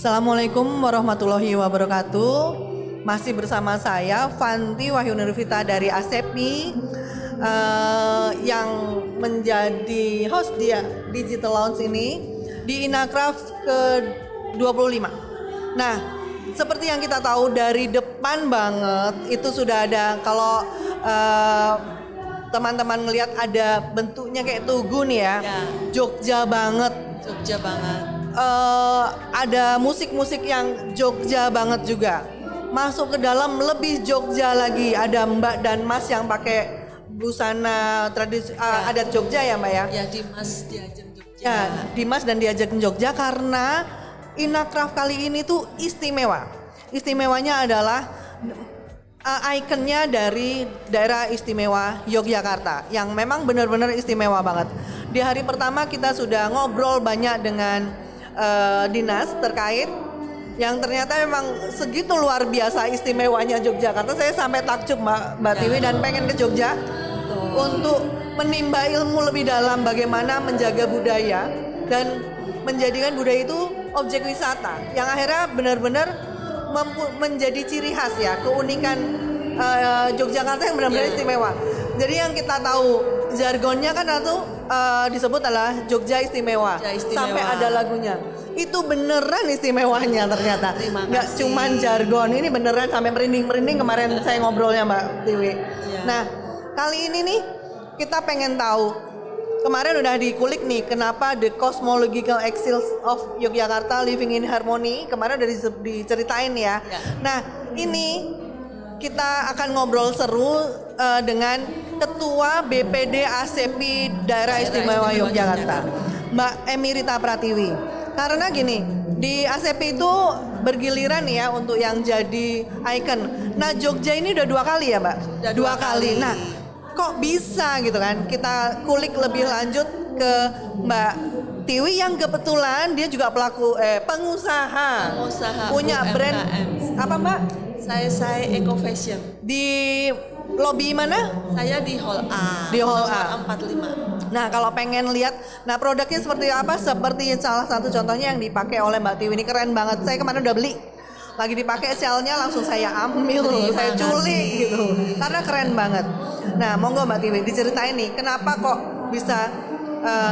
Assalamualaikum warahmatullahi wabarakatuh. Masih bersama saya Fanti Wahyu Nurvita dari ASEPI yang menjadi host di Digital Lounge ini di Inacraft ke-25. Nah, seperti yang kita tahu dari depan banget itu sudah ada, kalau teman-teman ngelihat ada bentuknya kayak tugu nih ya. Jogja banget. Jogja banget. Ada musik-musik yang Jogja banget juga. Masuk ke dalam lebih Jogja lagi. Ada Mbak dan Mas yang pakai busana tradisi adat Jogja ya Mbak ya? Ya, Dimas Diajeng Jogja. Ya, Dimas dan Diajeng Jogja karena Inacraft kali ini tuh istimewa. Istimewanya adalah ikonnya dari daerah istimewa Yogyakarta yang memang benar-benar istimewa banget. Di hari pertama kita sudah ngobrol banyak dengan dinas terkait yang ternyata memang segitu luar biasa istimewanya Yogyakarta. Saya sampai takjub Mbak Tiwi dan pengen ke Jogja untuk menimba ilmu lebih dalam bagaimana menjaga budaya dan menjadikan budaya itu objek wisata yang akhirnya benar-benar menjadi ciri khas ya, keunikan Yogyakarta yang benar-benar istimewa. Jadi yang kita tahu jargonnya kan itu disebut adalah Jogja Istimewa. Sampai ada lagunya. Itu beneran istimewanya ternyata. Nggak cuman jargon, ini beneran sampai merinding-merinding kemarin saya ngobrolnya Mbak Tiwi. Nah, kali ini nih kita pengen tahu, kemarin udah dikulik nih kenapa The Cosmological Axis of Yogyakarta Living in Harmony, kemarin udah diceritain ya. Nah, ini kita akan ngobrol seru dengan Ketua BPD ASEPI Daerah Istimewa Yogyakarta, Mbak Emirita Pratiwi. Karena gini, di ASEPI itu bergiliran ya untuk yang jadi ikon. Nah, Jogja ini udah 2 kali ya Mbak? Dua kali. Nah, kok bisa gitu kan? Kita kulik lebih lanjut ke Mbak Tiwi yang kebetulan dia juga pengusaha punya UMKM. brand apa Mbak? Saya Eco Fashion. Di lobby mana? Saya di Hall A. Di Hall A. 45. Nah, kalau pengen lihat, nah produknya seperti apa? Seperti salah satu contohnya yang dipakai oleh Mbak Tiwi ini keren banget. Saya kemarin udah beli. Lagi dipakai shellnya langsung saya ambil, saya culik gitu. Karena keren banget. Nah, monggo Mbak Tiwi diceritain nih, kenapa kok bisa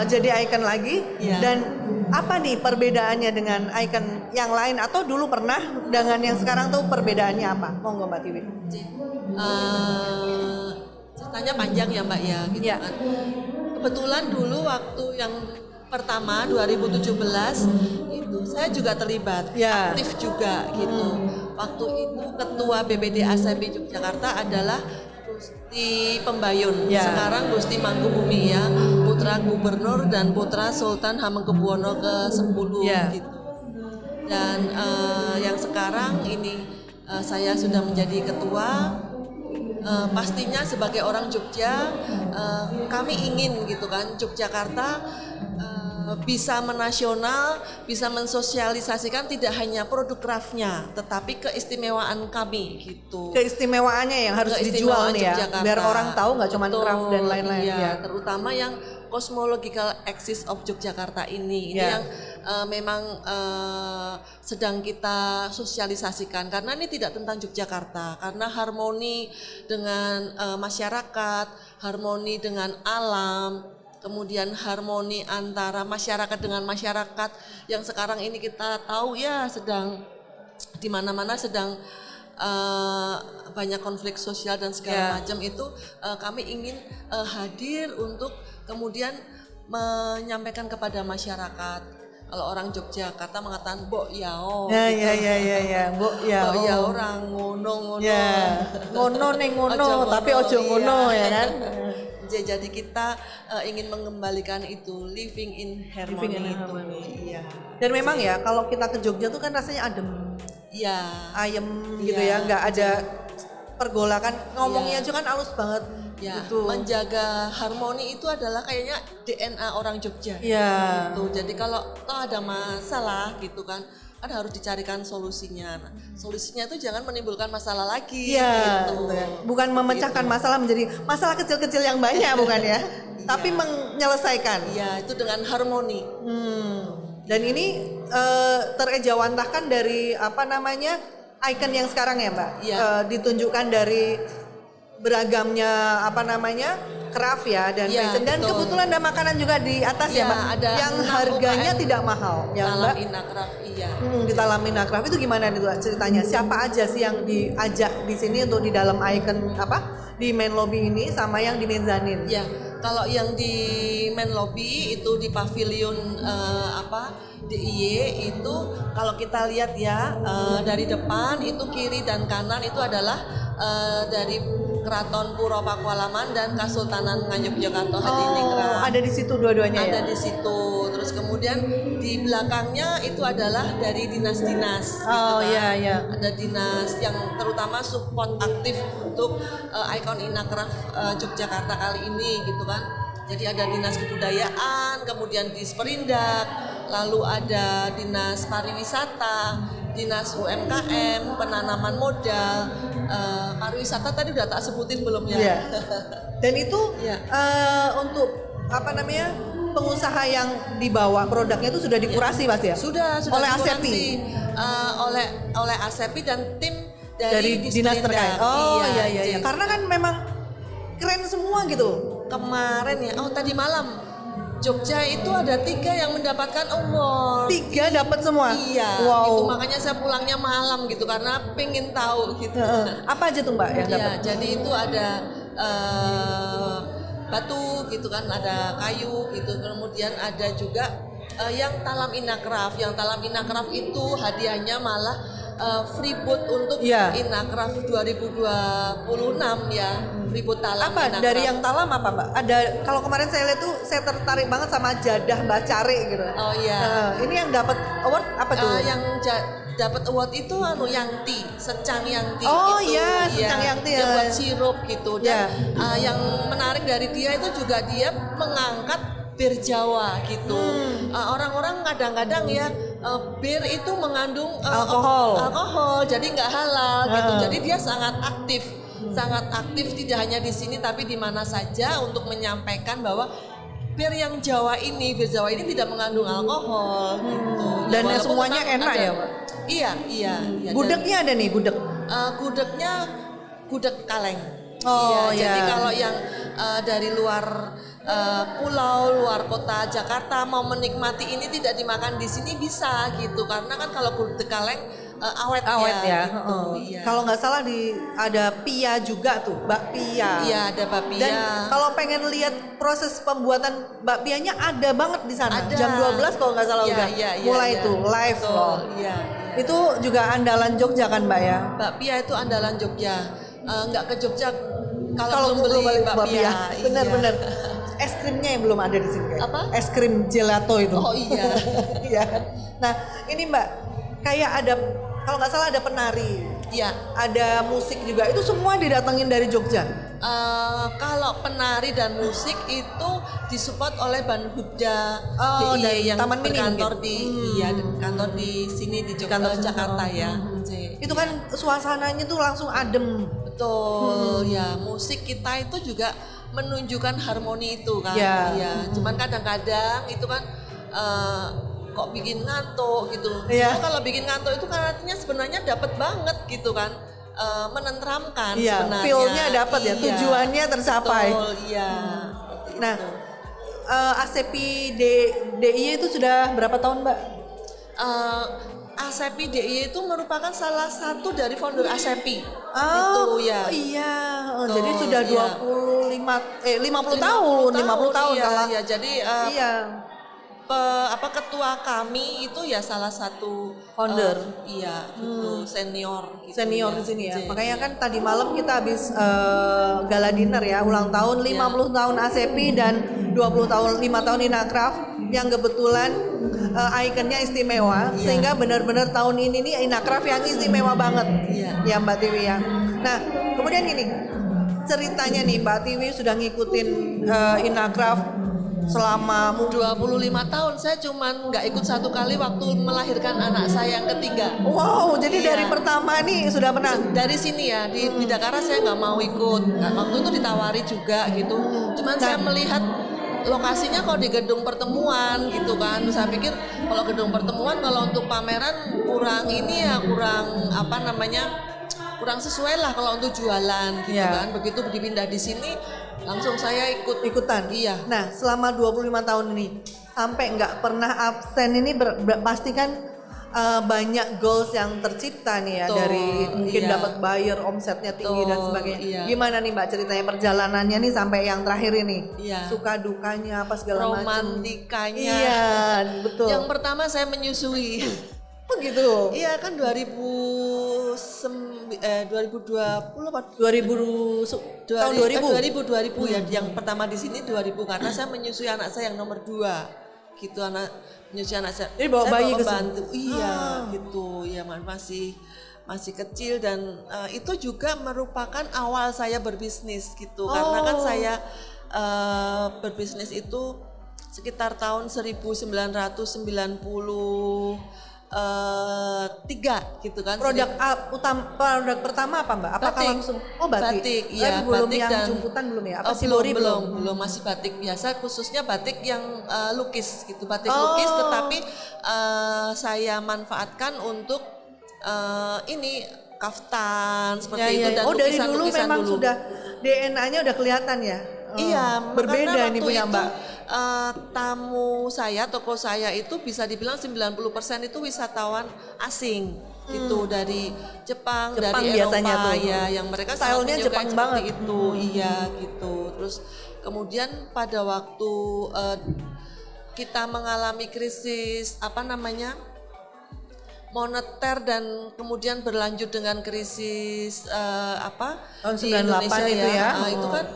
jadi ikon lagi dan apa nih perbedaannya dengan ikon yang lain atau dulu pernah dengan yang sekarang tuh perbedaannya apa? Monggo Mbak Tiwi. Ceritanya panjang ya Mbak ya, gitu kan. Kebetulan dulu waktu yang pertama 2017 itu saya juga terlibat, aktif juga gitu. Waktu itu ketua BPD ASEPI Yogyakarta adalah Gusti Pembayun, sekarang Gusti Mangkubumi ya, putra gubernur dan putra Sultan Hamengkubuwono ke-10 gitu. Dan yang sekarang ini saya sudah menjadi ketua. Pastinya sebagai orang Jogja, kami ingin gitu kan Yogyakarta bisa menasional, bisa mensosialisasikan tidak hanya produk craftnya, tetapi keistimewaan kami gitu. Keistimewaannya yang harus dijual nih ya, Yogyakarta. biar orang tahu nggak cuma craft dan lain-lain. Iya, terutama yang Cosmological Axis of Yogyakarta ini yang memang sedang kita sosialisasikan karena ini tidak tentang Yogyakarta, karena harmoni dengan masyarakat, harmoni dengan alam, kemudian harmoni antara masyarakat dengan masyarakat yang sekarang ini kita tahu ya sedang di mana-mana sedang banyak konflik sosial dan segala macam itu, kami ingin hadir untuk kemudian menyampaikan kepada masyarakat. Kalau orang Yogyakarta mengatakan mbok yao. Ya, mbok yao. Mbok yao orang ngono. Ya, ngono ning ngono, tapi ojo ngono ya kan. Jadi kita ingin mengembalikan itu living in harmony. Iya. Dan memang ya kalau kita ke Jogja tuh kan rasanya adem. Iya. Ayem gitu ya, nggak ada pergolakan. Ngomongnya aja kan halus banget. Ya, gitu. menjaga harmoni itu adalah kayaknya DNA orang Jogja. Iya. Gitu. Jadi kalau toh ada masalah gitu kan harus dicarikan solusinya. Nah, solusinya itu jangan menimbulkan masalah lagi. Iya. Gitu. Bukan memecahkan masalah menjadi masalah kecil-kecil yang banyak bukan ya? Tapi menyelesaikan. Iya, itu dengan harmoni. Dan ini terejawantahkan dari apa namanya icon yang sekarang ya Mbak. Ditunjukkan dari beragamnya apa namanya craft ya dan fashion. Dan betul. kebetulan ada makanan juga di atas ya Mbak. Ada yang harganya tidak mahal ya Mbak. Inacraft Di dalam Inacraft itu gimana nih ceritanya? Siapa aja sih yang diajak di sini untuk di dalam icon apa di main lobby ini sama yang di mezanin? Ya, kalau yang di main lobby itu di pavilion DIY itu kalau kita lihat ya dari depan itu kiri dan kanan itu adalah dari Keraton Puro Pakualaman dan Kasultanan Ngayogyakarta Hadiningrat. Ada di situ dua-duanya ya? Ada di situ. Terus kemudian di belakangnya itu adalah dari dinas-dinas. Iya. Ada dinas yang terutama support aktif untuk ikon Inacraft Yogyakarta kali ini gitu kan. Jadi ada dinas kebudayaan, kemudian di Perindak, lalu ada dinas pariwisata, dinas UMKM, penanaman modal, pariwisata tadi udah tak sebutin belum ya? Iya. Dan itu untuk apa namanya pengusaha yang dibawa produknya itu sudah dikurasi Mas ya? Sudah oleh dikurasi, ASEPI? oleh ASEPI dan tim dari dinas terkait. Iya. Karena kan memang keren semua gitu. Kemarin ya, tadi malam Jogja itu ada 3 yang mendapatkan award. 3 dapat semua? Iya, wow. Itu makanya saya pulangnya malam gitu karena pengen tahu gitu. Apa aja tuh Mbak yang dapat? Jadi itu ada batu gitu kan, ada kayu gitu, kemudian ada juga yang talam Inacraft. Yang talam Inacraft itu hadiahnya malah free boot untuk Inacraft 2026 ya. Free boot talam. Apa Inacraft. Dari yang talam apa Mbak? Ada, kalau kemarin saya lihat tuh saya tertarik banget sama jadah Mbak Cari gitu. Oh iya. Ini yang dapat award apa tuh? Yang dapat award itu Yangti, secang Yangti. Oh iya, secang Yangti ya. Dia buat sirup gitu. Dan yang menarik dari dia itu juga dia mengangkat bir Jawa gitu. Orang-orang kadang-kadang ya bir itu mengandung alkohol, jadi nggak halal gitu. Jadi dia sangat aktif tidak hanya di sini tapi di mana saja untuk menyampaikan bahwa bir Jawa ini tidak mengandung alkohol gitu. Dan semuanya enak ya, Pak? Iya. Gudegnya ada nih, gudeg. Gudegnya gudeg kaleng. Jadi kalau yang dari luar pulau, luar kota Jakarta mau menikmati ini tidak dimakan di sini bisa gitu, karena kan kalau gudeg kaleng awet ya. Gitu. Iya. Kalau nggak salah ada pia juga tuh, bakpia. Iya, ada bakpia. Dan kalau pengen lihat proses pembuatan bakpianya ada banget di sana. Ada. Jam 12 kalau nggak salah udah mulai tuh live loh. Iya. Itu juga andalan Jogja kan Mbak ya? Bakpia itu andalan Jogja. Nggak ke Jogja kalau belum beli bakpia. Bener. Es krimnya yang belum ada di sini kayak. Apa? Es krim gelato itu. Oh iya. Iya. Nah ini Mbak, kayak ada, kalau nggak salah ada penari. Iya. Ada musik juga. Itu semua didatengin dari Jogja. Kalau penari dan musik itu disupport oleh Banhubda DIY yang Taman Mini berkantor kantor di sini di Jakarta ya. Itu kan suasananya tuh langsung adem. Betul. Ya, musik kita itu juga menunjukkan harmoni itu kan. Iya. Cuman kadang-kadang itu kan kok bikin ngantuk gitu. Nah, kalau bikin ngantuk itu kan artinya sebenarnya dapat banget gitu kan. Menenteramkan sebenarnya. Feel-nya dapat ya, tujuannya tercapai. Betul, iya. Nah, ASEPI DIY itu sudah berapa tahun, Mbak? ASEPI DIY itu merupakan salah satu dari founder ASEPI. Oh, ya. Iya. Jadi sudah 50 tahun kalau. Iya, jadi ketua kami itu ya salah satu founder. Gitu, senior gitu. Senior di sini ya. Makanya kan tadi malam kita habis gala dinner ya, ulang tahun 50 tahun ASEPI dan 5 tahun Inacraft yang kebetulan ikonnya istimewa sehingga benar-benar tahun ini nih Inacraft yang istimewa banget. Ya Mbak Tiwi ya. Nah, kemudian ini ceritanya nih Mbak Tiwi sudah ngikutin Inacraft selama 25 tahun. Saya cuman nggak ikut satu kali waktu melahirkan anak saya yang ketiga. Wow, jadi dari pertama nih sudah pernah? Dari sini ya, di Bidakara saya nggak mau ikut. Waktu itu ditawari juga gitu. Cuman saya melihat lokasinya kok di gedung pertemuan gitu kan. Terus saya pikir kalau gedung pertemuan kalau untuk pameran kurang ini ya, kurang apa namanya, kurang sesuai lah kalau untuk jualan gitu kan. Begitu dipindah di sini langsung saya ikutan. Iya. Nah, selama 25 tahun ini sampai nggak pernah absen ini pasti kan banyak goals yang tercipta nih ya. Betul, dari mungkin dapat buyer, omsetnya tinggi dan sebagainya. Gimana nih Mbak ceritanya perjalanannya nih sampai yang terakhir ini? Suka dukanya apa segala macam? Romantikanya. Iya, betul. Yang pertama saya menyusui. Begitu. Iya kan 2020 apa? 2000 ya. Yang pertama di sini 2000 karena saya menyusui anak saya yang nomor 2. Gitu, menyusui anak saya. Jadi bawa bayi ke bantu. Iya, gitu. Ya masih kecil dan itu juga merupakan awal saya berbisnis gitu. Karena kan saya berbisnis itu sekitar tahun 1993 gitu kan. Produk pertama apa Mbak? Apakah batik. langsung batik? Iya, belum batik yang dan jumputan belum ya? Apa belum masih batik biasa, khususnya batik yang lukis gitu, batik lukis, tetapi saya manfaatkan untuk ini kaftan seperti itu dan dari dulu lukisan memang sudah DNA-nya udah kelihatan ya. Iya, berbeda nih punya Mbak. Toko saya itu bisa dibilang 90% itu wisatawan asing gitu, dari Jepang dari biasanya Eropa tuh. Ya, yang mereka stylenya Jepang banget itu. Iya gitu. Terus kemudian pada waktu kita mengalami krisis moneter dan kemudian berlanjut dengan krisis tahun di 98 Indonesia itu ya. Itu kan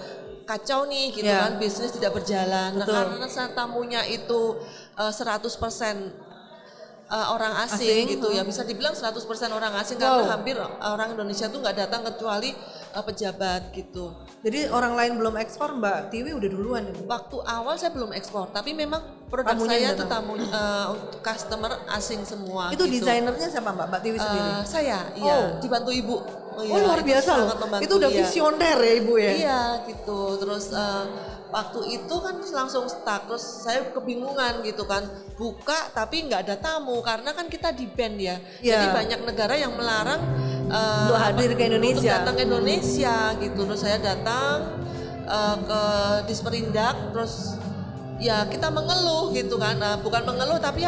kacau nih gitu kan, bisnis tidak berjalan. Nah, karena tamunya itu 100% orang asing gitu ya, bisa dibilang 100% orang asing karena hampir orang Indonesia tuh nggak datang kecuali pejabat gitu. Jadi orang lain belum ekspor, Mbak Tiwi udah duluan ya? Waktu awal saya belum ekspor, tapi memang produk saya itu untuk customer asing semua. Itu gitu. Desainernya siapa Mbak Tiwi sendiri? Saya, dibantu ibu. Luar biasa loh. Itu udah visioner ya ibu ya? Iya gitu. Terus waktu itu kan langsung stuck, terus saya kebingungan gitu kan, buka tapi nggak ada tamu karena kan kita di ban ya. Jadi banyak negara yang melarang untuk hadir ke Indonesia. Untuk datang ke Indonesia gitu. Terus saya datang ke Disperindak, terus ya kita mengeluh gitu kan, bukan mengeluh tapi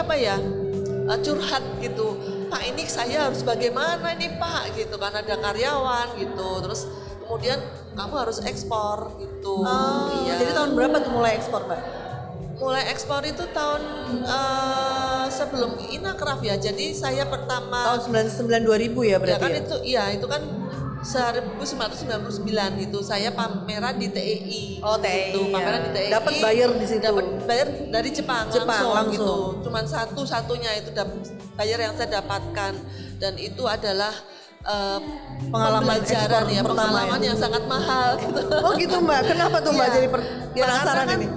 curhat gitu. Pak, ini saya harus bagaimana nih Pak gitu kan, ada karyawan gitu. Terus kemudian kamu harus ekspor gitu. Jadi tahun berapa tuh mulai ekspor Mbak? Mulai ekspor itu tahun sebelum Inakraf ya. Jadi saya pertama tahun 99 2000 ya berarti. Itu kan 1999 gitu. Saya pameran di TEI. TEI. Gitu. Pameran di TEI. Dapat buyer di situ. Dapat buyer dari Jepang langsung gitu. Cuman satunya itu buyer yang saya dapatkan, dan itu adalah pengalaman pembelajaran ya, pengalaman yang sangat mahal gitu. Oh gitu Mbak. Kenapa tuh Mbak jadi penasaran kan, ini?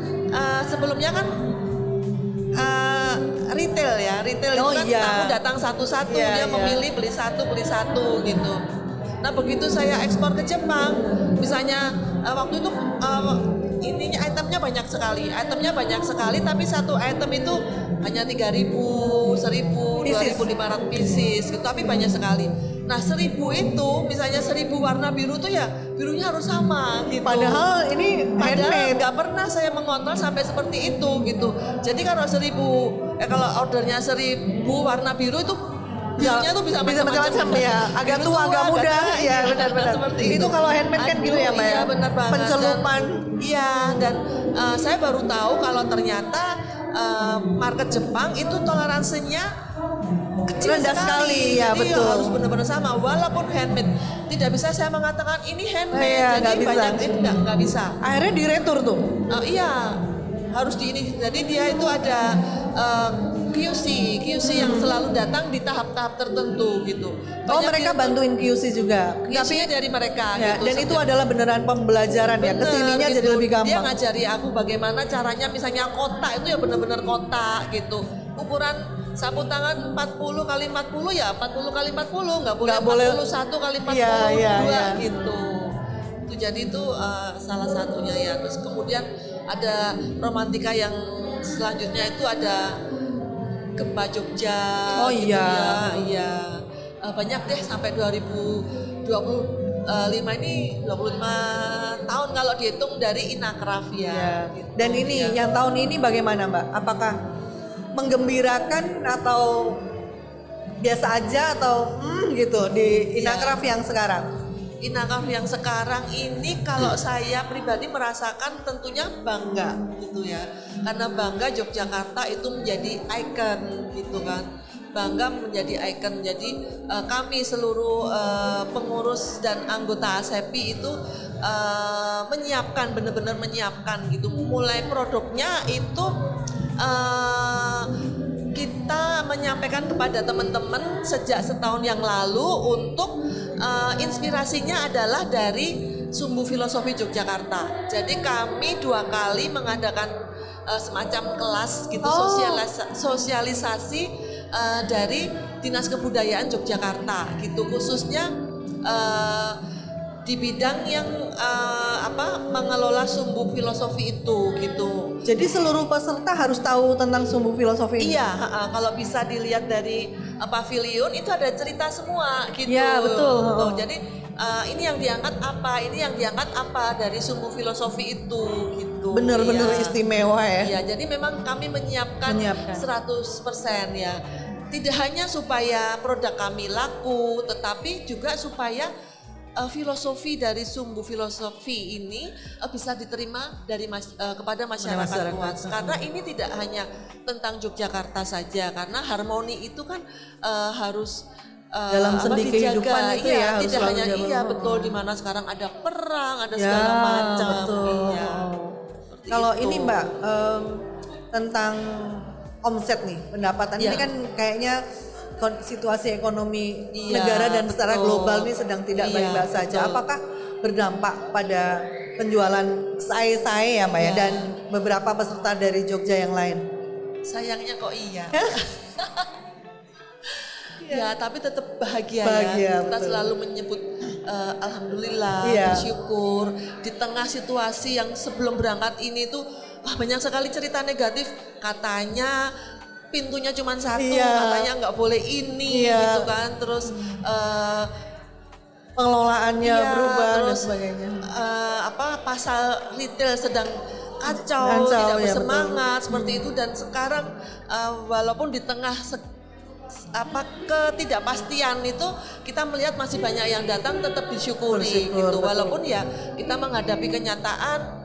Sebelumnya kan retail itu kan tamu datang satu-satu, dia memilih beli satu gitu. Nah begitu saya ekspor ke Jepang, misalnya waktu itu itemnya banyak sekali, tapi satu item itu hanya 3.000, 1.000, 2.500 pieces gitu, tapi banyak sekali. Nah 1.000 itu misalnya 1.000 warna biru tuh ya birunya harus sama gitu. Padahal ini handmade. Nggak pernah saya mengontrol sampai seperti itu gitu. Jadi kalau kalau ordernya 1.000 warna biru itu birunya tuh bisa macam-macam ya. Agak tua, agak muda. Ya benar-benar. Seperti itu kalau handmade kan gitu ya Mbak ya. Iya benar banget. Pencelupan. Dan saya baru tahu kalau ternyata market Jepang itu toleransinya kecil sekali. Ya, jadi betul. harus benar-benar sama, walaupun handmade. Tidak bisa saya mengatakan ini handmade, jadi banyak itu nggak bisa. Akhirnya diretur tuh. Harus jadi dia itu ada QC yang selalu datang di tahap-tahap tertentu gitu. Mereka bantuin QC juga. QC-nya dari mereka gitu. Dan itu adalah beneran pembelajaran ya. Kesininya gitu. Jadi lebih gampang. Dia ngajari aku bagaimana caranya, misalnya kotak itu ya benar-benar kotak gitu. Ukuran sapu tangan 40 kali 40 ya 40 kali 40, nggak boleh 41 kali 42 gitu. Itu jadi itu salah satunya ya. Terus kemudian ada romantika yang selanjutnya itu ada Gempa Jogja. Oh gitu iya. ya, iya. Banyak deh sampai 2025 ini 25 tahun kalau dihitung dari Inacraft ya. Ya. Gitu, Dan ini ya. yang tahun ini bagaimana Mbak? Apakah menggembirakan atau biasa aja atau gitu di Inacraft yang sekarang? Inacraft yang sekarang ini kalau saya pribadi merasakan tentunya bangga gitu ya, karena bangga Yogyakarta itu menjadi ikon gitu kan, bangga menjadi ikon. Jadi kami seluruh pengurus dan anggota ASEPI itu menyiapkan, benar-benar menyiapkan gitu, mulai produknya itu kita menyampaikan kepada teman-teman sejak setahun yang lalu untuk inspirasinya adalah dari Sumbu Filosofi Yogyakarta. Jadi kami 2 kali mengadakan semacam kelas gitu, sosialisasi dari Dinas Kebudayaan Yogyakarta gitu, khususnya di bidang yang mengelola Sumbu Filosofi itu gitu. Jadi seluruh peserta harus tahu tentang Sumbu Filosofi ini? Iya, kalau bisa dilihat dari pavilion itu ada cerita semua gitu. Iya, betul. Tuh, jadi ini yang diangkat apa, ini yang diangkat apa dari Sumbu Filosofi itu gitu. Benar-benar Iya. istimewa ya? Iya, jadi memang kami menyiapkan 100% ya. Tidak hanya supaya produk kami laku, tetapi juga supaya filosofi dari Sumbu Filosofi ini bisa diterima dari kepada masyarakat luas. Karena ini tidak hanya tentang Yogyakarta saja, karena harmoni itu kan harus dalam sendi kehidupan itu ya, harus tidak hanya jalan. betul, di mana sekarang ada perang, ada segala macam. Betul. Iya. Kalau itu. ini Mbak tentang omset nih, pendapatan ini kan kayaknya situasi ekonomi negara dan secara global ini sedang tidak baik-baik saja. Apakah berdampak pada penjualan saya ya Mbak ya, dan beberapa peserta dari Jogja yang lain? Sayangnya kok iya. Ya, tapi tetap bahagia ya. Kita betul. selalu menyebut alhamdulillah, bersyukur di tengah situasi yang sebelum berangkat ini tuh banyak sekali cerita negatif, katanya pintunya cuma satu, katanya nggak boleh ini gitu kan, terus pengelolaannya berubah terus, dan sebagainya. Pasar retail sedang kacau tidak bersemangat seperti itu, dan sekarang walaupun di tengah ketidakpastian itu kita melihat masih banyak yang datang, tetap disyukuri gitu, walaupun ya kita menghadapi kenyataan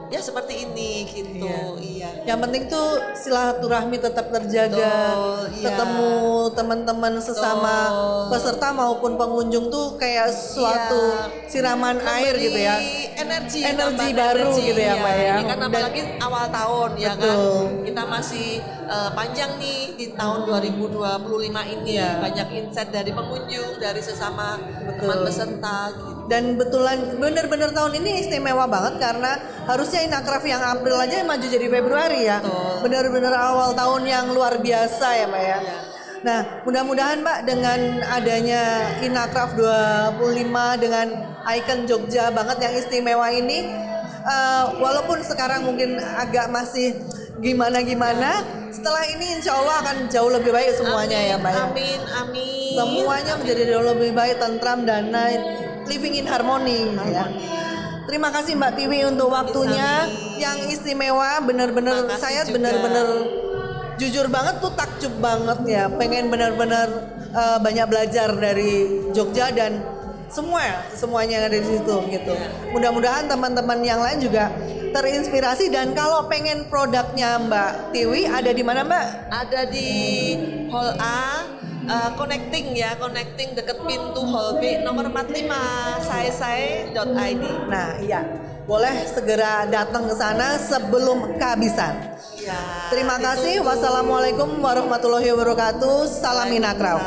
ya seperti ini gitu. Iya. Yang penting tuh silaturahmi tetap terjaga. Ketemu teman-teman sesama peserta maupun pengunjung tuh kayak suatu siraman air gitu ya. Energi baru gitu ya Mbak ya. Ini kan apalagi awal tahun ya kan. Kita masih panjang nih di tahun 2025 ini. Banyak insight dari pengunjung, dari sesama teman peserta gitu. Dan betulan bener-bener tahun ini istimewa banget karena harusnya Inacraft yang April aja maju jadi Februari ya. Bener-bener awal tahun yang luar biasa ya Mbak ya. Nah mudah-mudahan Mbak dengan adanya Inacraft 25 dengan ikon Jogja banget yang istimewa ini, walaupun sekarang mungkin agak masih gimana-gimana, setelah ini insya Allah akan jauh lebih baik semuanya ya Mbak ya. Amin. Semuanya menjadi jauh lebih baik, tentram, damai, living in harmony. Ya. Terima kasih Mbak Tiwi untuk waktunya yang istimewa. Benar-benar saya benar-benar jujur banget tuh takjub banget ya. Pengen benar-benar banyak belajar dari Jogja dan semuanya yang ada di situ gitu. Mudah-mudahan teman-teman yang lain juga terinspirasi, dan kalau pengen produknya Mbak Tiwi ada di mana Mbak? Ada di Hall A. Connecting deket pintu Hall B nomor 45 saesai.id. Nah iya, boleh segera datang ke sana sebelum kehabisan. Ya, terima kasih. Wassalamualaikum warahmatullahi wabarakatuh. Salam Inacraft.